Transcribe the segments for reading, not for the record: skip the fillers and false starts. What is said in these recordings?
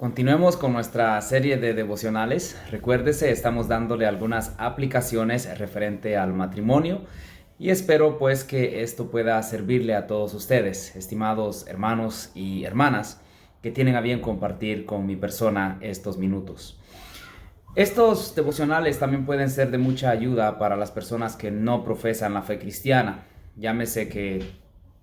Continuemos con nuestra serie de devocionales. Recuérdese, estamos dándole algunas aplicaciones referente al matrimonio y espero pues que esto pueda servirle a todos ustedes, estimados hermanos y hermanas, que tienen a bien compartir con mi persona estos minutos. Estos devocionales también pueden ser de mucha ayuda para las personas que no profesan la fe cristiana, llámese que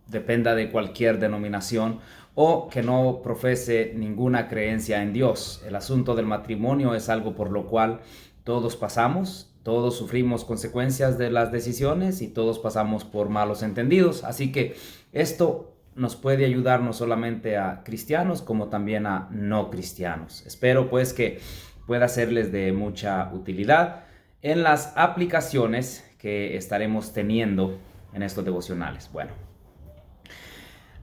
dependa de cualquier denominación o que no profese ninguna creencia en Dios. El asunto del matrimonio es algo por lo cual todos pasamos, todos sufrimos consecuencias de las decisiones y todos pasamos por malos entendidos. Así que esto nos puede ayudar no solamente a cristianos como también a no cristianos. Espero pues que pueda serles de mucha utilidad en las aplicaciones que estaremos teniendo en estos devocionales. Bueno,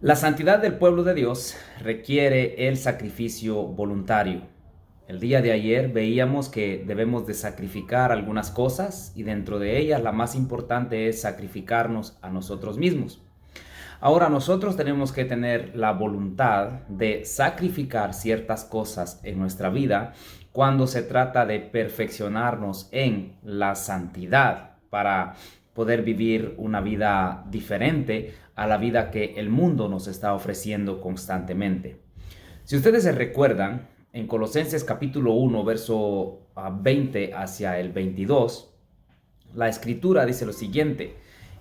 la santidad del pueblo de Dios requiere el sacrificio voluntario. El día de ayer veíamos que debemos de sacrificar algunas cosas y dentro de ellas la más importante es sacrificarnos a nosotros mismos. Ahora nosotros tenemos que tener la voluntad de sacrificar ciertas cosas en nuestra vida cuando se trata de perfeccionarnos en la santidad para poder vivir una vida diferente a la vida que el mundo nos está ofreciendo constantemente. Si ustedes se recuerdan, en Colosenses capítulo 1, verso 20 hacia el 22, la escritura dice lo siguiente: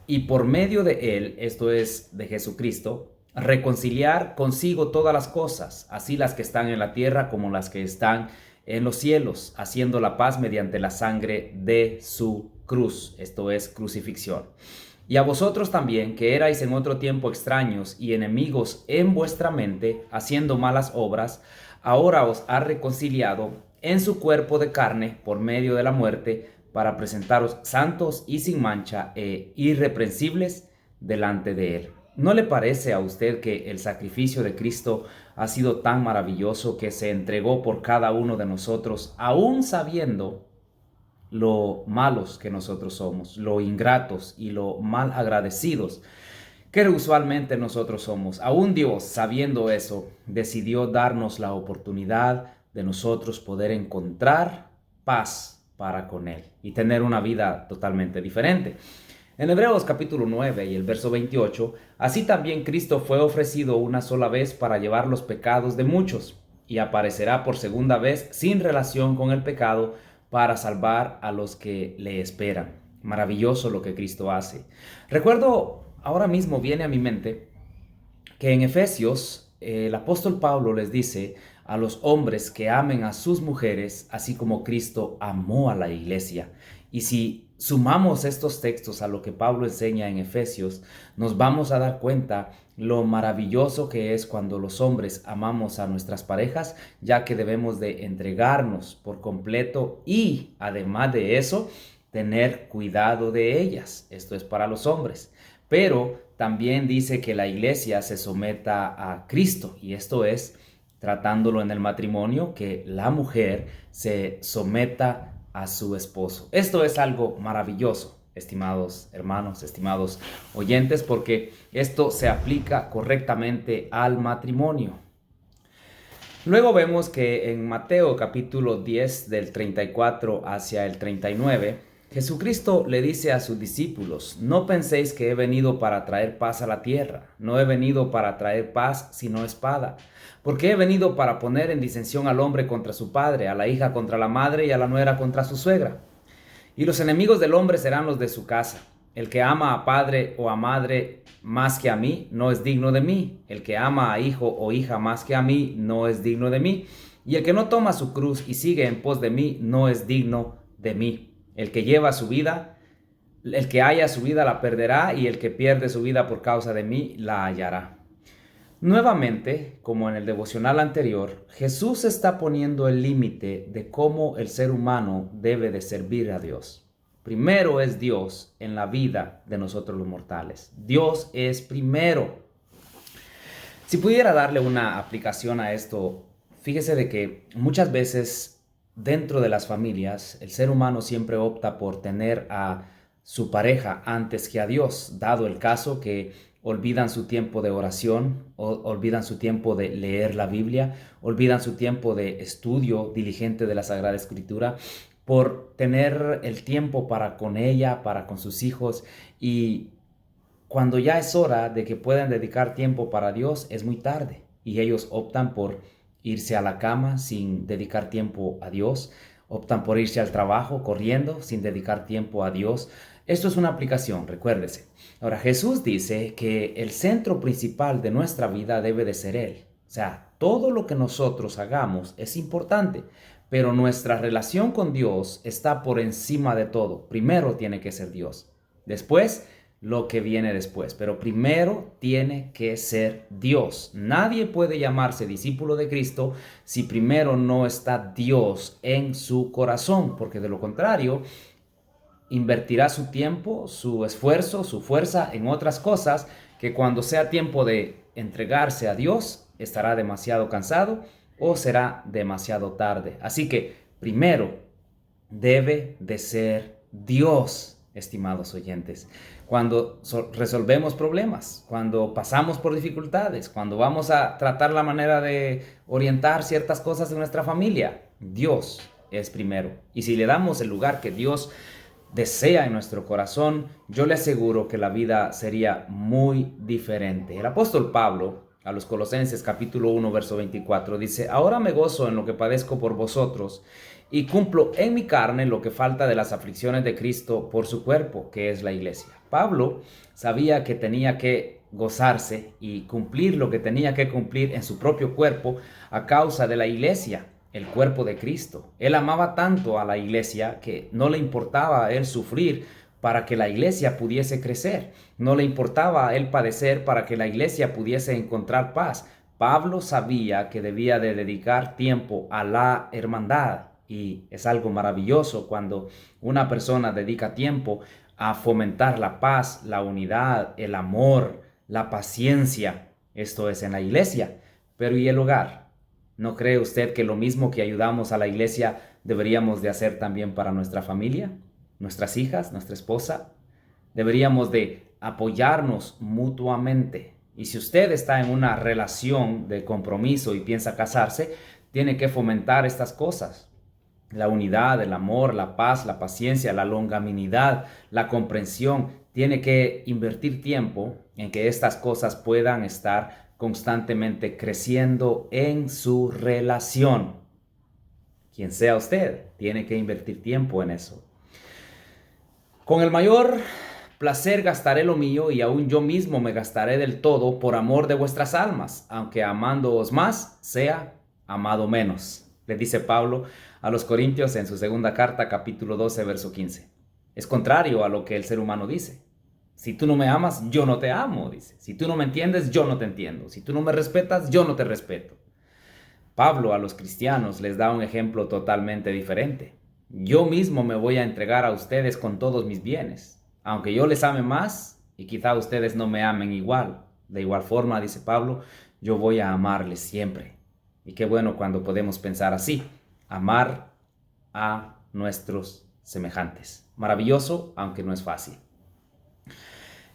y por medio de él, esto es de Jesucristo, reconciliar consigo todas las cosas, así las que están en la tierra como las que están en los cielos, haciendo la paz mediante la sangre de su cruz, esto es crucifixión. Y a vosotros también, que erais en otro tiempo extraños y enemigos en vuestra mente, haciendo malas obras, ahora os ha reconciliado en su cuerpo de carne por medio de la muerte, para presentaros santos y sin mancha e irreprensibles delante de él. ¿No le parece a usted que el sacrificio de Cristo ha sido tan maravilloso que se entregó por cada uno de nosotros, aún sabiendo lo malos que nosotros somos, lo ingratos y lo mal agradecidos que usualmente nosotros somos? Aún Dios, sabiendo eso, decidió darnos la oportunidad de nosotros poder encontrar paz para con Él y tener una vida totalmente diferente. En Hebreos capítulo 9 y el verso 28, así también Cristo fue ofrecido una sola vez para llevar los pecados de muchos, y aparecerá por segunda vez sin relación con el pecado para salvar a los que le esperan. Maravilloso lo que Cristo hace. Recuerdo, ahora mismo viene a mi mente que en Efesios el apóstol Pablo les dice a los hombres que amen a sus mujeres, así como Cristo amó a la iglesia. Y si sumamos estos textos a lo que Pablo enseña en Efesios, nos vamos a dar cuenta lo maravilloso que es cuando los hombres amamos a nuestras parejas, ya que debemos de entregarnos por completo y, además de eso, tener cuidado de ellas. Esto es para los hombres. Pero también dice que la iglesia se someta a Cristo, y esto es tratándolo en el matrimonio, que la mujer se someta a su esposo. Esto es algo maravilloso, estimados hermanos, estimados oyentes, porque esto se aplica correctamente al matrimonio. Luego vemos que en Mateo capítulo 10 del 34 hacia el 39, Jesucristo le dice a sus discípulos: no penséis que he venido para traer paz a la tierra. No he venido para traer paz, sino espada. Porque he venido para poner en disensión al hombre contra su padre, a la hija contra la madre y a la nuera contra su suegra. Y los enemigos del hombre serán los de su casa. El que ama a padre o a madre más que a mí, no es digno de mí. El que ama a hijo o hija más que a mí, no es digno de mí. Y el que no toma su cruz y sigue en pos de mí, no es digno de mí. El que lleva su vida, el que haya su vida la perderá, y el que pierde su vida por causa de mí la hallará. Nuevamente, como en el devocional anterior, Jesús está poniendo el límite de cómo el ser humano debe de servir a Dios. Primero es Dios en la vida de nosotros los mortales. Dios es primero. Si pudiera darle una aplicación a esto, fíjese de que muchas veces dentro de las familias el ser humano siempre opta por tener a su pareja antes que a Dios, dado el caso que olvidan su tiempo de oración, olvidan su tiempo de leer la Biblia, olvidan su tiempo de estudio diligente de la Sagrada Escritura por tener el tiempo para con ella, para con sus hijos. Y cuando ya es hora de que puedan dedicar tiempo para Dios, es muy tarde y ellos optan por irse a la cama sin dedicar tiempo a Dios, optan por irse al trabajo corriendo sin dedicar tiempo a Dios. Esto es una aplicación, recuérdese. Ahora, Jesús dice que el centro principal de nuestra vida debe de ser Él. O sea, todo lo que nosotros hagamos es importante, pero nuestra relación con Dios está por encima de todo. Primero tiene que ser Dios. Después, lo que viene después. Pero primero tiene que ser Dios. Nadie puede llamarse discípulo de Cristo si primero no está Dios en su corazón, porque de lo contrario, invertirá su tiempo, su esfuerzo, su fuerza en otras cosas que cuando sea tiempo de entregarse a Dios, estará demasiado cansado o será demasiado tarde. Así que primero debe de ser Dios, estimados oyentes. Cuando resolvemos problemas, cuando pasamos por dificultades, cuando vamos a tratar la manera de orientar ciertas cosas en nuestra familia, Dios es primero. Y si le damos el lugar que Dios desea en nuestro corazón, yo le aseguro que la vida sería muy diferente. El apóstol Pablo, a los Colosenses capítulo 1, verso 24, dice: ahora me gozo en lo que padezco por vosotros y cumplo en mi carne lo que falta de las aflicciones de Cristo por su cuerpo, que es la iglesia. Pablo sabía que tenía que gozarse y cumplir lo que tenía que cumplir en su propio cuerpo a causa de la iglesia, el cuerpo de Cristo. Él amaba tanto a la iglesia que no le importaba a él sufrir para que la iglesia pudiese crecer. No le importaba a él padecer para que la iglesia pudiese encontrar paz. Pablo sabía que debía de dedicar tiempo a la hermandad. Y es algo maravilloso cuando una persona dedica tiempo a fomentar la paz, la unidad, el amor, la paciencia. Esto es en la iglesia. Pero ¿y el hogar? ¿No cree usted que lo mismo que ayudamos a la iglesia deberíamos de hacer también para nuestra familia, nuestras hijas, nuestra esposa? Deberíamos de apoyarnos mutuamente. Y si usted está en una relación de compromiso y piensa casarse, tiene que fomentar estas cosas: la unidad, el amor, la paz, la paciencia, la longanimidad, la comprensión. Tiene que invertir tiempo en que estas cosas puedan estar constantemente creciendo en su relación. Quien sea usted, tiene que invertir tiempo en eso. Con el mayor placer gastaré lo mío, y aún yo mismo me gastaré del todo por amor de vuestras almas, aunque amándoos más, sea amado menos. Le dice Pablo a los Corintios en su segunda carta, capítulo 12, verso 15. Es contrario a lo que el ser humano dice. Si tú no me amas, yo no te amo, dice. Si tú no me entiendes, yo no te entiendo. Si tú no me respetas, yo no te respeto. Pablo a los cristianos les da un ejemplo totalmente diferente. Yo mismo me voy a entregar a ustedes con todos mis bienes, aunque yo les ame más y quizá ustedes no me amen igual. De igual forma, dice Pablo, yo voy a amarles siempre. Y qué bueno cuando podemos pensar así: amar a nuestros semejantes. Maravilloso, aunque no es fácil.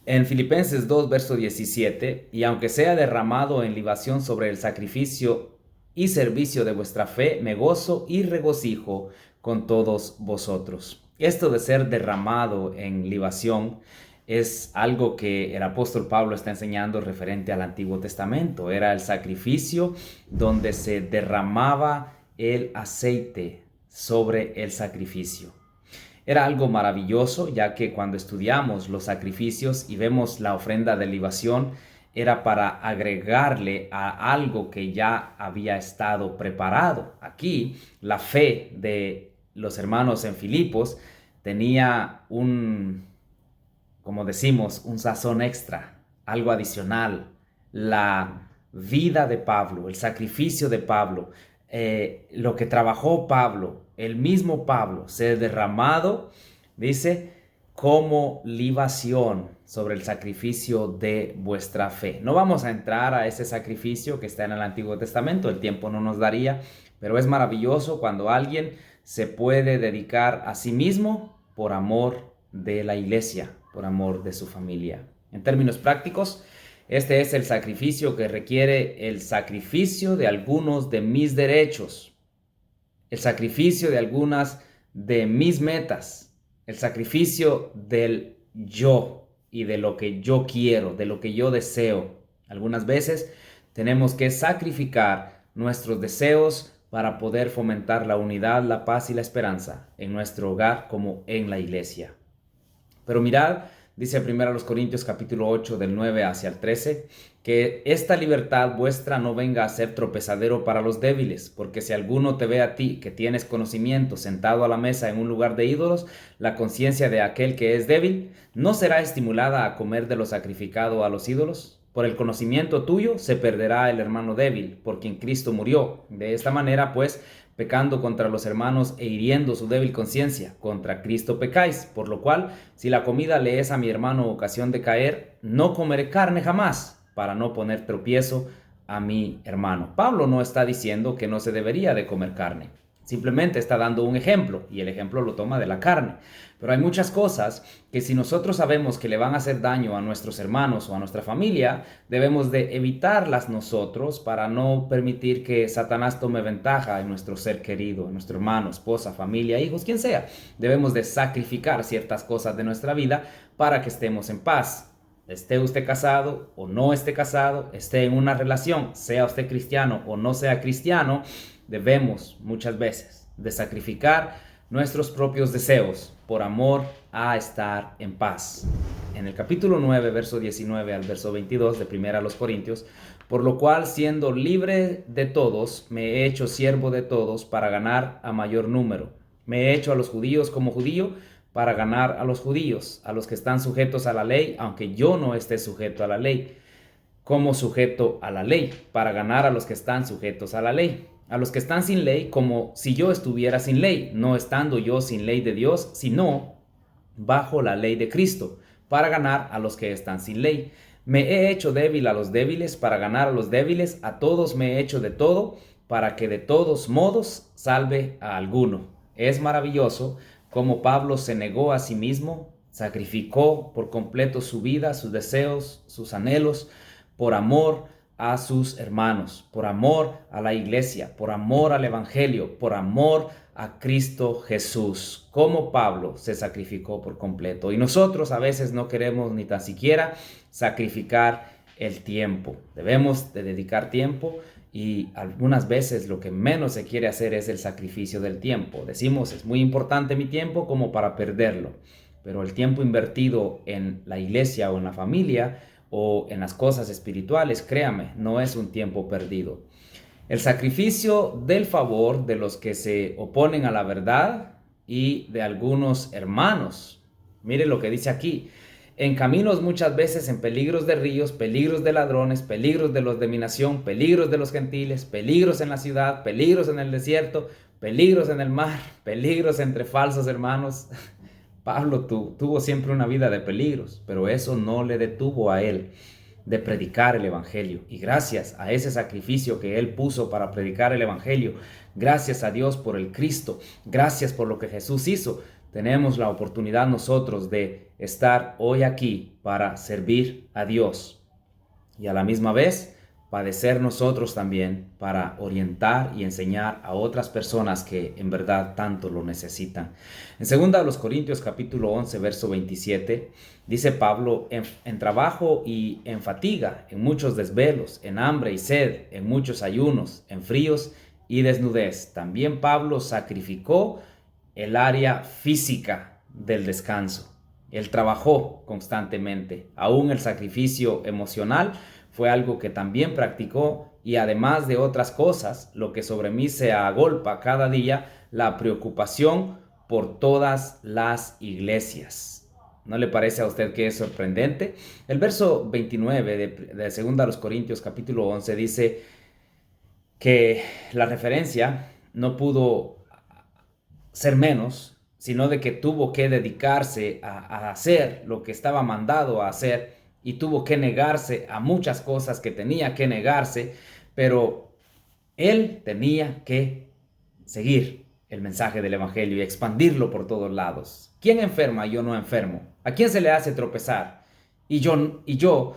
En Filipenses 2, verso 17, y aunque sea derramado en libación sobre el sacrificio y servicio de vuestra fe, me gozo y regocijo con todos vosotros. Esto de ser derramado en libación es algo que el apóstol Pablo está enseñando referente al Antiguo Testamento. Era el sacrificio donde se derramaba el aceite sobre el sacrificio. Era algo maravilloso, ya que cuando estudiamos los sacrificios y vemos la ofrenda de libación, era para agregarle a algo que ya había estado preparado. Aquí, la fe de los hermanos en Filipos tenía como decimos, un sazón extra, algo adicional. La vida de Pablo, el sacrificio de Pablo, lo que trabajó Pablo, el mismo Pablo, ser derramado, dice, como libación sobre el sacrificio de vuestra fe. No vamos a entrar a ese sacrificio que está en el Antiguo Testamento, el tiempo no nos daría, pero es maravilloso cuando alguien se puede dedicar a sí mismo por amor de la iglesia, por amor de su familia. En términos prácticos, Este es el sacrificio que requiere el sacrificio de algunos de mis derechos, el sacrificio de algunas de mis metas, el sacrificio del yo y de lo que yo quiero, de lo que yo deseo. Algunas veces tenemos que sacrificar nuestros deseos para poder fomentar la unidad, la paz y la esperanza en nuestro hogar como en la iglesia. Pero mirad, dice 1 Corintios capítulo 8 del 9 hacia el 13, que esta libertad vuestra no venga a ser tropezadero para los débiles, porque si alguno te ve a ti que tienes conocimiento sentado a la mesa en un lugar de ídolos, la conciencia de aquel que es débil no será estimulada a comer de lo sacrificado a los ídolos. Por el conocimiento tuyo se perderá el hermano débil, por quien Cristo murió. De esta manera, pues, pecando contra los hermanos e hiriendo su débil conciencia, contra Cristo pecáis, por lo cual, si la comida le es a mi hermano ocasión de caer, no comeré carne jamás, para no poner tropiezo a mi hermano. Pablo no está diciendo que no se debería de comer carne, simplemente está dando un ejemplo, y el ejemplo lo toma de la carne. Pero hay muchas cosas que si nosotros sabemos que le van a hacer daño a nuestros hermanos o a nuestra familia, debemos de evitarlas nosotros para no permitir que Satanás tome ventaja en nuestro ser querido, en nuestro hermano, esposa, familia, hijos, quien sea. Debemos de sacrificar ciertas cosas de nuestra vida para que estemos en paz. Esté usted casado o no esté casado, esté en una relación, sea usted cristiano o no sea cristiano, debemos muchas veces de sacrificar nuestros propios deseos por amor a estar en paz. En el capítulo 9, verso 19 al verso 22 de 1 Corintios, por lo cual, siendo libre de todos, me he hecho siervo de todos para ganar a mayor número. Me he hecho a los judíos como judío para ganar a los judíos, a los que están sujetos a la ley, aunque yo no esté sujeto a la ley, como sujeto a la ley, para ganar a los que están sujetos a la ley. A los que están sin ley, como si yo estuviera sin ley, no estando yo sin ley de Dios, sino bajo la ley de Cristo, para ganar a los que están sin ley. Me he hecho débil a los débiles, para ganar a los débiles. A todos me he hecho de todo, para que de todos modos salve a alguno. Es maravilloso cómo Pablo se negó a sí mismo, sacrificó por completo su vida, sus deseos, sus anhelos, por amor a sus hermanos, por amor a la iglesia, por amor al evangelio, por amor a Cristo Jesús. Como Pablo se sacrificó por completo. Y nosotros a veces no queremos ni tan siquiera sacrificar el tiempo. Debemos de dedicar tiempo y algunas veces lo que menos se quiere hacer es el sacrificio del tiempo. Decimos, es muy importante mi tiempo como para perderlo. Pero el tiempo invertido en la iglesia o en la familia o en las cosas espirituales, créame, no es un tiempo perdido. El sacrificio del favor de los que se oponen a la verdad y de algunos hermanos. Mire lo que dice aquí. En caminos muchas veces, en peligros de ríos, peligros de ladrones, peligros de los de mi nación, peligros de los gentiles, peligros en la ciudad, peligros en el desierto, peligros en el mar, peligros entre falsos hermanos. Pablo tuvo siempre una vida de peligros, pero eso no le detuvo a él de predicar el evangelio. Y gracias a ese sacrificio que él puso para predicar el evangelio, gracias a Dios por el Cristo, gracias por lo que Jesús hizo, tenemos la oportunidad nosotros de estar hoy aquí para servir a Dios y a la misma vez padecer nosotros también para orientar y enseñar a otras personas que en verdad tanto lo necesitan. En 2 Corintios capítulo 11, verso 27, dice Pablo, en trabajo y en fatiga, en muchos desvelos, en hambre y sed, en muchos ayunos, en fríos y desnudez. También Pablo sacrificó el área física del descanso. Él trabajó constantemente, aún el sacrificio emocional fue algo que también practicó y además de otras cosas, lo que sobre mí se agolpa cada día, la preocupación por todas las iglesias. ¿No le parece a usted que es sorprendente? El verso 29 de 2 Corintios capítulo 11 dice que la referencia no pudo ser menos, sino de que tuvo que dedicarse a hacer lo que estaba mandado a hacer y tuvo que negarse a muchas cosas que tenía que negarse, pero él tenía que seguir el mensaje del evangelio y expandirlo por todos lados. ¿Quién enferma y yo no enfermo? ¿A quién se le hace tropezar? Y yo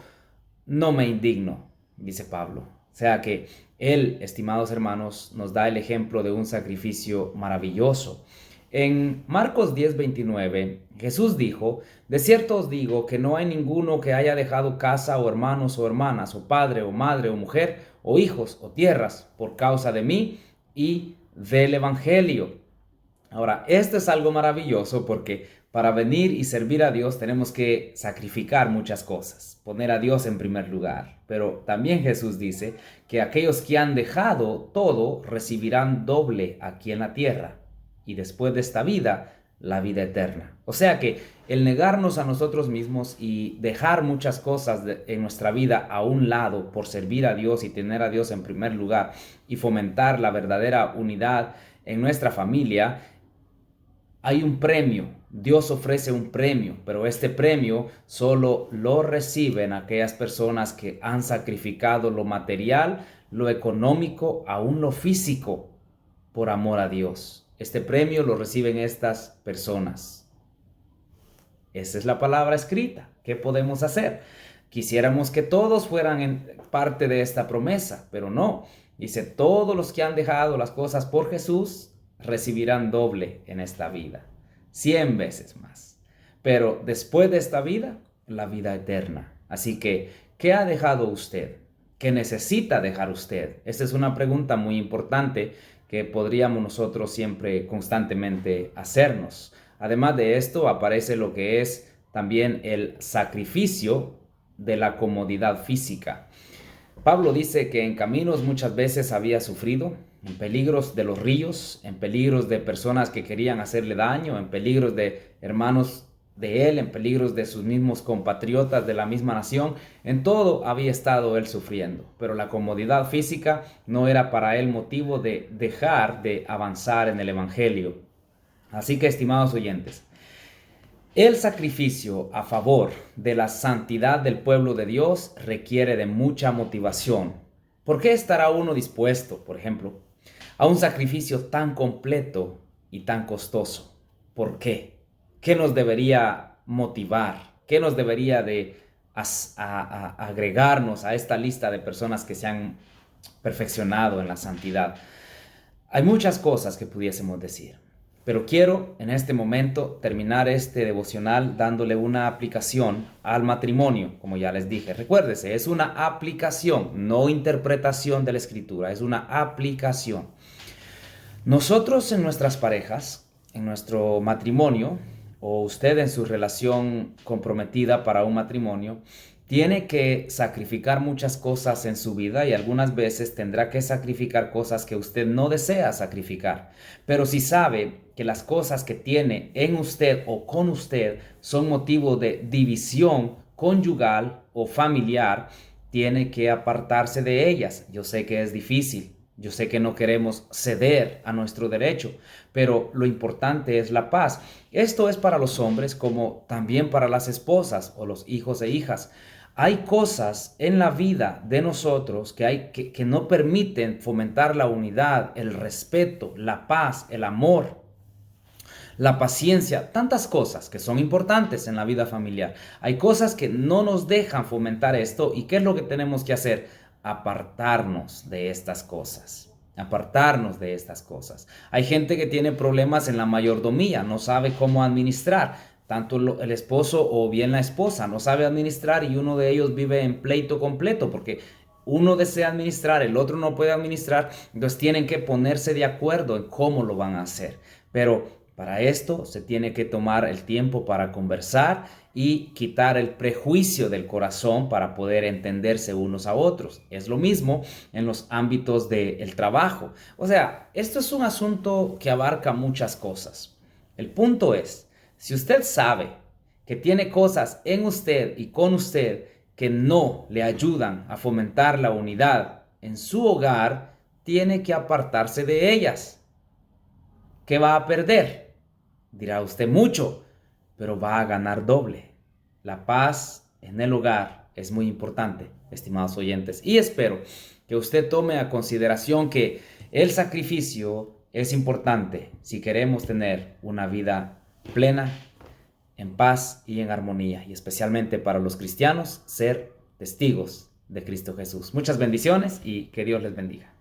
no me indigno, dice Pablo. O sea que Él, estimados hermanos, nos da el ejemplo de un sacrificio maravilloso. En Marcos 10:29, Jesús dijo: de cierto os digo que no hay ninguno que haya dejado casa o hermanos o hermanas, o padre o madre o mujer, o hijos o tierras, por causa de mí y del Evangelio. Ahora, esto es algo maravilloso porque para venir y servir a Dios tenemos que sacrificar muchas cosas, poner a Dios en primer lugar. Pero también Jesús dice que aquellos que han dejado todo recibirán doble aquí en la tierra y después de esta vida, la vida eterna. O sea que el negarnos a nosotros mismos y dejar muchas cosas en nuestra vida a un lado por servir a Dios y tener a Dios en primer lugar y fomentar la verdadera unidad en nuestra familia, hay un premio. Dios ofrece un premio, pero este premio solo lo reciben aquellas personas que han sacrificado lo material, lo económico, aún lo físico, por amor a Dios. Este premio lo reciben estas personas. Esa es la palabra escrita. ¿Qué podemos hacer? Quisiéramos que todos fueran parte de esta promesa, pero no. Dice, todos los que han dejado las cosas por Jesús recibirán doble en esta vida, 100 veces más. Pero después de esta vida, la vida eterna. Así que, ¿qué ha dejado usted? ¿Qué necesita dejar usted? Esta es una pregunta muy importante que podríamos nosotros siempre constantemente hacernos. Además de esto, aparece lo que es también el sacrificio de la comodidad física. Pablo dice que en caminos muchas veces había sufrido, en peligros de los ríos, en peligros de personas que querían hacerle daño, en peligros de hermanos de él, en peligros de sus mismos compatriotas de la misma nación. En todo había estado él sufriendo, pero la comodidad física no era para él motivo de dejar de avanzar en el Evangelio. Así que, estimados oyentes, el sacrificio a favor de la santidad del pueblo de Dios requiere de mucha motivación. ¿Por qué estará uno dispuesto, por ejemplo, a un sacrificio tan completo y tan costoso? ¿Por qué? ¿Qué nos debería motivar? ¿Qué nos debería de agregarnos a esta lista de personas que se han perfeccionado en la santidad? Hay muchas cosas que pudiésemos decir. Pero quiero en este momento terminar este devocional dándole una aplicación al matrimonio, como ya les dije. Recuérdese, es una aplicación, no interpretación de la Escritura, es una aplicación. Nosotros en nuestras parejas, en nuestro matrimonio, o usted en su relación comprometida para un matrimonio, tiene que sacrificar muchas cosas en su vida y algunas veces tendrá que sacrificar cosas que usted no desea sacrificar. Pero si sabe que las cosas que tiene en usted o con usted son motivo de división conyugal o familiar, tiene que apartarse de ellas. Yo sé que es difícil. Yo sé que no queremos ceder a nuestro derecho, pero lo importante es la paz. Esto es para los hombres como también para las esposas o los hijos e hijas. Hay cosas en la vida de nosotros que no permiten fomentar la unidad, el respeto, la paz, el amor, la paciencia, tantas cosas que son importantes en la vida familiar. Hay cosas que no nos dejan fomentar esto. ¿Y qué es lo que tenemos que hacer? Apartarnos de estas cosas. Apartarnos de estas cosas. Hay gente que tiene problemas en la mayordomía, no sabe cómo administrar. Tanto el esposo o bien la esposa no sabe administrar y uno de ellos vive en pleito completo porque uno desea administrar, el otro no puede administrar, entonces tienen que ponerse de acuerdo en cómo lo van a hacer. Pero para esto se tiene que tomar el tiempo para conversar y quitar el prejuicio del corazón para poder entenderse unos a otros. Es lo mismo en los ámbitos del trabajo. O sea, esto es un asunto que abarca muchas cosas. El punto es, si usted sabe que tiene cosas en usted y con usted que no le ayudan a fomentar la unidad en su hogar, tiene que apartarse de ellas. ¿Qué va a perder? Dirá usted mucho, pero va a ganar doble. La paz en el hogar es muy importante, estimados oyentes, y espero que usted tome a consideración que el sacrificio es importante si queremos tener una vida plena, en paz y en armonía, y especialmente para los cristianos, ser testigos de Cristo Jesús. Muchas bendiciones y que Dios les bendiga.